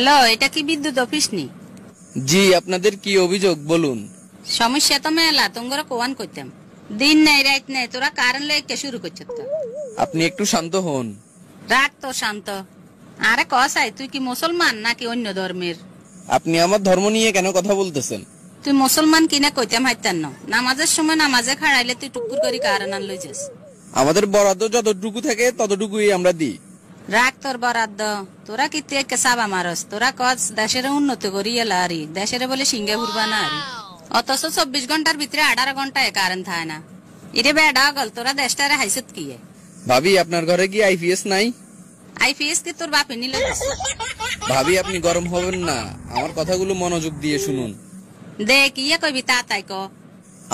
Hello, এটা কি বিদ্যুৎ অফিস নি? জি, আপনাদের কি অভিযোগ বলুন। সমস্যা তো মেলা, তোমরা কোয়ান করতাম। দিন নাই রাত নাই, তোরা কারেন্ট লেগে শুরু করছ তো। আপনি একটু শান্ত হন। রাখ তো শান্ত। আরে কসাই, তুই কি মুসলমান নাকি অন্য ধর্মের? আপনি আমার ধর্ম নিয়ে কেন কথা বলতেছেন? তুই মুসলমান কিনা কইতাম হাইতান না। নামাজের সময় নামাজে খাড়াইলে তুই টুকুর করি কারেন্ট আন লই যাস। আমাদের বরাদ্দ যতটুকু থাকে ততটুকুই আমরা দিই। রাখ তোর বরাদ্দ। তোরা কি তুই একে সাবা মারস? তোরা কস দেশের উন্নতি করি এলা আরি, দেশের বলে সিঙ্গে ঘুরবা না আরি। অথচ 24 ঘন্টার ভিতরে 18 ঘন্টায় কারেন্ট থাকে না। ইরে বেডা গল, তোরা দেশটারে হাইসত কি? ভাবি, আপনার ঘরে কি আইপিএস নাই? আইপিএস কি তোর বাপে নিল? ভাবি, আপনি গরম হবেন না, আমার কথাগুলো মনোযোগ দিয়ে শুনুন। দেখ ইয়ে কইবি তা তাই ক।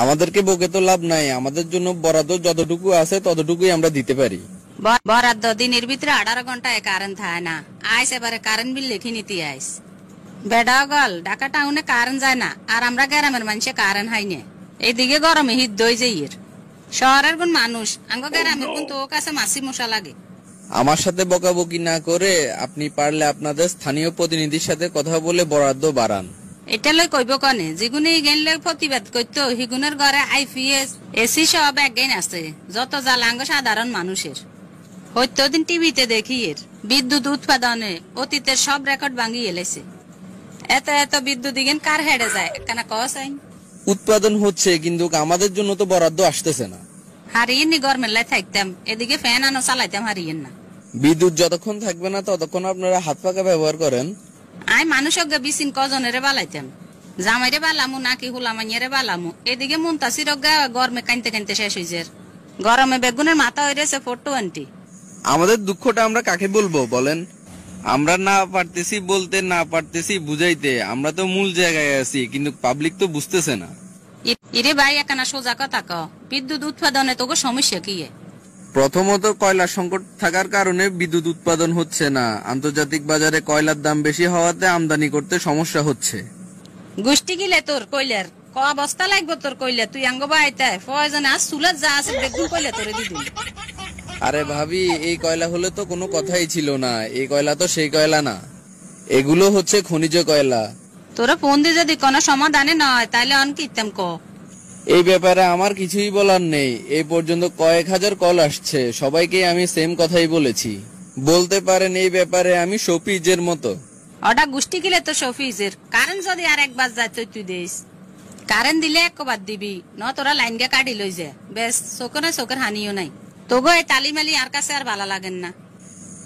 আমাদেরকে বকে তো লাভ নাই, আমাদের জন্য বরাদ্দ যতটুকু আছে ততটুকুই আমরা দিতে পারি। বরাদ্দ দিনের ভিতরে 18 ঘন্টায় কারেন্ট থাকে না। আইস এবারে কারেন্ট বিল লিখে নিতে আইস। বেডা গল, ঢাকা টাউনে কারেন্ট যায় না, আর আমরা গ্রামের মানুষে কারেন্ট হাই না। এইদিকে গরমে হিট দই যাইয়ের। শহরের কোন মানুষ আঙ্গ গ্রামের কোন তো কাছে মাসি মশা লাগে। আমার সাথে বকাবকি না করে আপনি পারলে আপনাদের স্থানীয় প্রতিনিধির সাথে কথা বলে বরাদ্দ বাড়ান। এটা লই কইব কনে, যেগুনে গেলে প্রতিবাদ করতো হিগুনের ঘরে আইপিএস এসি সব একগাইন আছে। যত জ্বালাঙ্গ সাধারণ মানুষের হয়তো দিন টিভিতে দেখি এর বিদ্যুৎ উৎপাদনে অতীতের সব রেকর্ড ভাঙি এলেছে। এত এত বিদ্যুৎ ইগেন কার হেডে যায় একখানা কস আইন। উৎপাদন হচ্ছে, কিন্তু আমাদের জন্য তো বরাদ্দ আসতেছে না। হারিয়ে নি গরমের লাই থাকতাম, এদিকে ফ্যান আনো চালাইতাম হারিয়েন না। বিদ্যুৎ যতক্ষণ থাকবে না ততক্ষণ আপনারা হাত পাকা ব্যবহার করেন। আই মানুষ বিচিন কজনেরে বালাইতাম, জামাইরে বালামু নাকি হুলামাইয়ারে বালামু। এদিকে মুন্তাসির গরমে কানতে কানতে শেষ হয়েছে। গরমে বেগুনের মাথা হয়েছে 420। আমাদের দুঃখটা আমরা কাকে বলবো বলেন? আমরা না পারতেছি বলতে, না পারতেছি বুঝাইতে। আমরা তো মূল জায়গায় আছি, কিন্তু পাবলিক তো বুঝতেছে না। ইরে ভাই একখানা সোজা কথা ক, বিদ্যুৎ উৎপাদনে তোকে সমস্যা কি? প্রথমত কয়লার সংকট থাকার কারণে বিদ্যুৎ উৎপাদন হচ্ছে না। আন্তর্জাতিক বাজারে কয়লার দাম বেশি হওয়াতে আমদানি করতে সমস্যা হচ্ছে। গোষ্ঠী গিলে তোর কইলার ক অবস্থা লাগবে তোর কইলা, তুই আঙ্গ বাইতে প্রয়োজনে আজ চুলার যা আছে বেগুন কইলা তোরে দিদি। আরে ভাবি, এই কয়লা হলে তো কোনো কথাই ছিল না। এই কয়লা তো সেই কয়লা না, এগুলো হচ্ছে খনিজ কয়লা। তোরা ফোন দিয়ে যদি কোনো সমাধানে নয় তাইলে অন কিতাম ক। এই ব্যাপারে আমার কিছুই বলার নেই। এই পর্যন্ত কয়েক হাজার কল আসছে, সবাইকে আমি সেম কথাই বলেছি। বলতে পারেন এই ব্যাপারে আমি শফিজের মতো। ওটা গোষ্ঠী গিলে তো শফিজের। কারেন্ট যদি আর একবার যায় তুই দিস। কারেন্ট দিলে একবার দিবি, ন তোরা লাইন গে কাটি লই যায় বেশ। চোখের হানিও নাই। তোগো এই তালিমালি আর কাছে আর ভালো লাগেন না।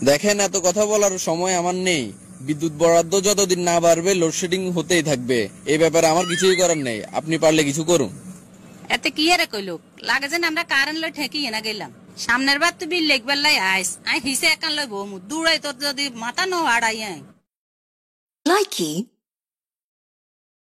দেখেন, এত কথা বলার সময় আমার নেই। বিদ্যুৎ বরাদ্দ যতদিন না বাড়বে লোডশেডিং হতেই থাকবে। এই ব্যাপারে আমার কিছুই করার নেই, আপনি পারলে কিছু করুন। এতে কি আরে কইলো লাগে যেন আমরা কারেন্ট লই ঠেকিয়ে না গেলাম। সামনের বার তুই বিল লেখবার লাই আইস, আই হিসে একান লই বমু দূরে তোর যদি মাথা নো হাড়াই। Likey